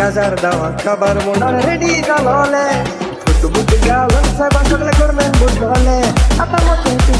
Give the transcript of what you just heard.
রাজার দাওয়াত খাবার মনে রেডি গাললে ফুট বুট গালন সাইবা সকলে করবেন বুট হলে আপনার মতো একটু